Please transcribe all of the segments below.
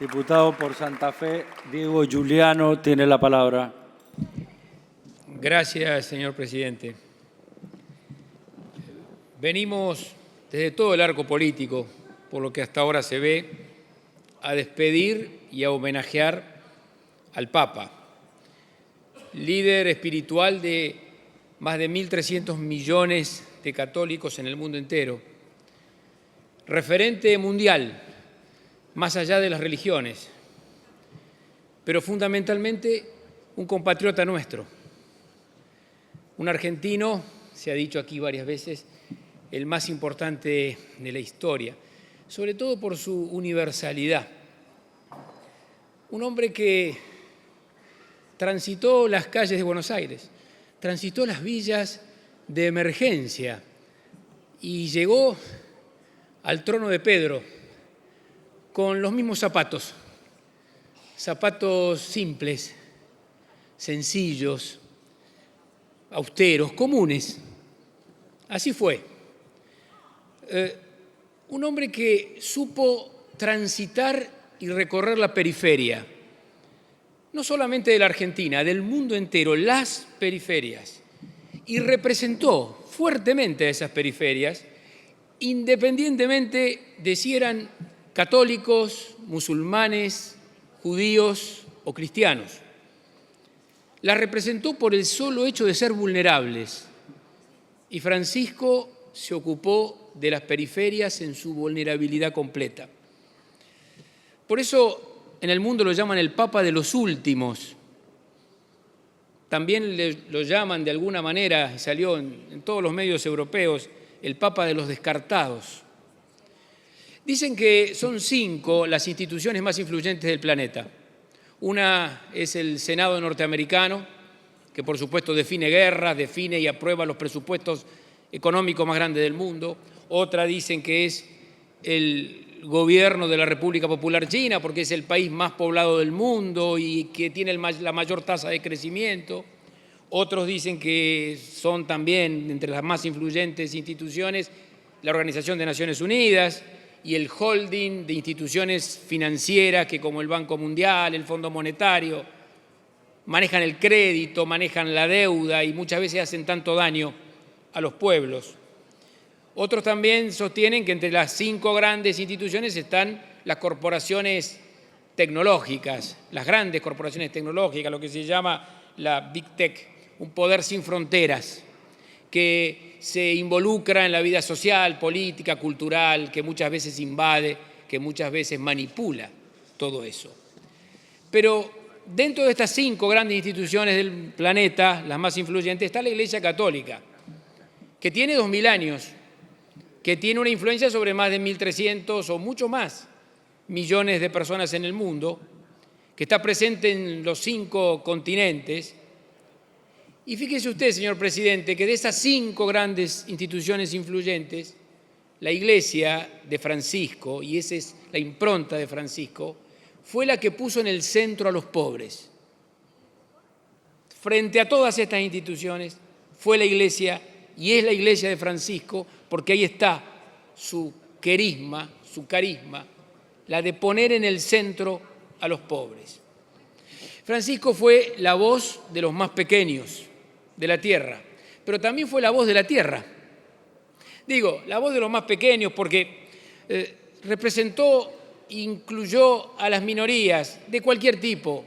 Diputado por Santa Fe, Diego Giuliano, tiene la palabra. Gracias, señor presidente. Venimos desde todo el arco político, por lo que hasta ahora se ve, a despedir y a homenajear al Papa, líder espiritual de más de 1.300 millones de católicos en el mundo entero, referente mundial, más allá de las religiones, pero fundamentalmente un compatriota nuestro, un argentino, se ha dicho aquí varias veces, el más importante de la historia, sobre todo por su universalidad. Un hombre que transitó las calles de Buenos Aires, transitó las villas de emergencia y llegó al trono de Pedro con los mismos zapatos, zapatos simples, sencillos, austeros, comunes. Así fue. Un hombre que supo transitar y recorrer la periferia, no solamente de la Argentina, del mundo entero, las periferias, y representó fuertemente a esas periferias, independientemente de si eran católicos, musulmanes, judíos o cristianos. Las representó por el solo hecho de ser vulnerables, y Francisco se ocupó de las periferias en su vulnerabilidad completa. Por eso en el mundo lo llaman el Papa de los últimos. También lo llaman de alguna manera, salió en todos los medios europeos, el Papa de los descartados. Dicen que son 5 las instituciones más influyentes del planeta. Una es el Senado norteamericano, que por supuesto define guerras, define y aprueba los presupuestos económicos más grandes del mundo. Otra dicen que es el gobierno de la República Popular China, porque es el país más poblado del mundo y que tiene la mayor tasa de crecimiento. Otros dicen que son también entre las más influyentes instituciones la Organización de Naciones Unidas y el holding de instituciones financieras que, como el Banco Mundial, el Fondo Monetario, manejan el crédito, manejan la deuda y muchas veces hacen tanto daño a los pueblos. Otros también sostienen que entre las 5 grandes instituciones están las corporaciones tecnológicas, las grandes corporaciones tecnológicas, lo que se llama la Big Tech, un poder sin fronteras, que se involucra en la vida social, política, cultural, que muchas veces invade, que muchas veces manipula todo eso. Pero dentro de estas 5 grandes instituciones del planeta, las más influyentes, está la Iglesia Católica, que tiene 2000 años, que tiene una influencia sobre más de 1.300 o mucho más millones de personas en el mundo, que está presente en los 5 continentes. Y fíjese usted, señor presidente, que de esas 5 grandes instituciones influyentes, la Iglesia de Francisco, y esa es la impronta de Francisco, fue la que puso en el centro a los pobres. Frente a todas estas instituciones, fue la Iglesia y es la Iglesia de Francisco, porque ahí está su querisma, su carisma, la de poner en el centro a los pobres. Francisco fue la voz de los más pequeños de la tierra, pero también fue la voz de la tierra. Digo, la voz de los más pequeños porque representó, incluyó a las minorías de cualquier tipo,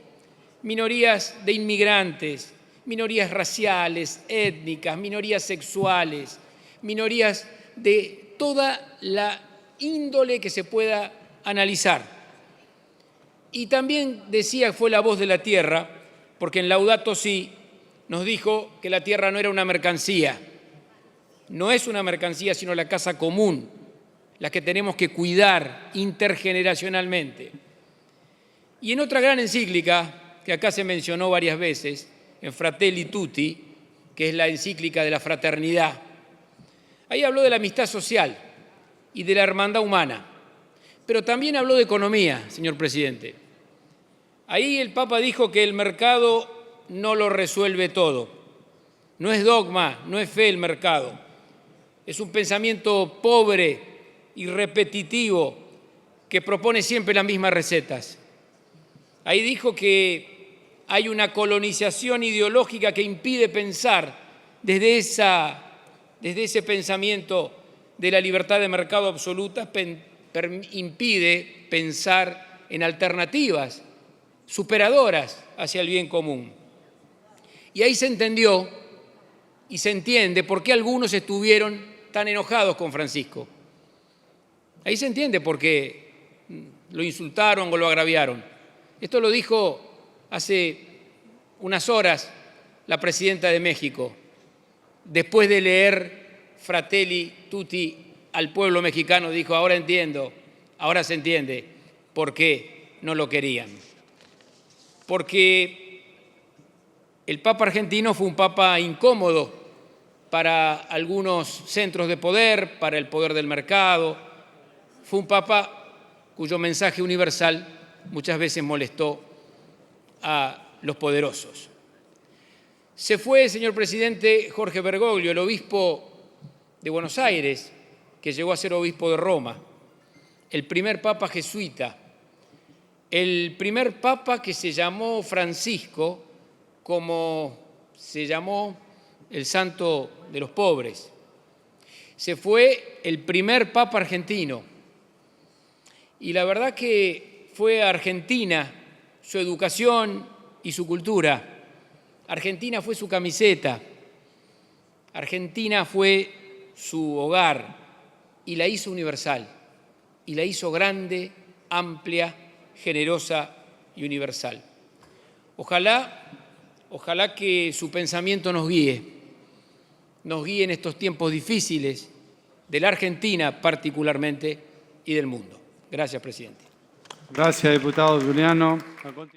minorías de inmigrantes, minorías raciales, étnicas, minorías sexuales, minorías de toda la índole que se pueda analizar. Y también decía que fue la voz de la tierra, porque en Laudato Si nos dijo que la tierra no era una mercancía, no es una mercancía, sino la casa común, la que tenemos que cuidar intergeneracionalmente. Y en otra gran encíclica, que acá se mencionó varias veces, en Fratelli Tutti, que es la encíclica de la fraternidad, ahí habló de la amistad social y de la hermandad humana, pero también habló de economía, señor presidente. Ahí el Papa dijo que el mercado no lo resuelve todo. No es dogma, no es fe el mercado. Es un pensamiento pobre y repetitivo que propone siempre las mismas recetas. Ahí dijo que hay una colonización ideológica que impide pensar desde ese pensamiento de la libertad de mercado absoluta, impide pensar en alternativas superadoras hacia el bien común. Y ahí se entendió y se entiende por qué algunos estuvieron tan enojados con Francisco. Ahí se entiende por qué lo insultaron o lo agraviaron. Esto lo dijo hace unas horas la presidenta de México, después de leer Fratelli Tutti al pueblo mexicano, dijo: ahora entiendo, ahora se entiende por qué no lo querían. Porque el Papa argentino fue un Papa incómodo para algunos centros de poder, para el poder del mercado. Fue un Papa cuyo mensaje universal muchas veces molestó a los poderosos. Se fue, señor presidente, Jorge Bergoglio, el obispo de Buenos Aires, que llegó a ser obispo de Roma, el primer papa jesuita, el primer papa que se llamó Francisco, como se llamó el santo de los pobres. Se fue el primer papa argentino. Y la verdad que fue a Argentina su educación y su cultura. Argentina fue su camiseta. Argentina fue su hogar y la hizo universal. Y la hizo grande, amplia, generosa y universal. Ojalá que su pensamiento nos guíe en estos tiempos difíciles de la Argentina particularmente y del mundo. Gracias, presidente. Gracias, diputado Giuliano.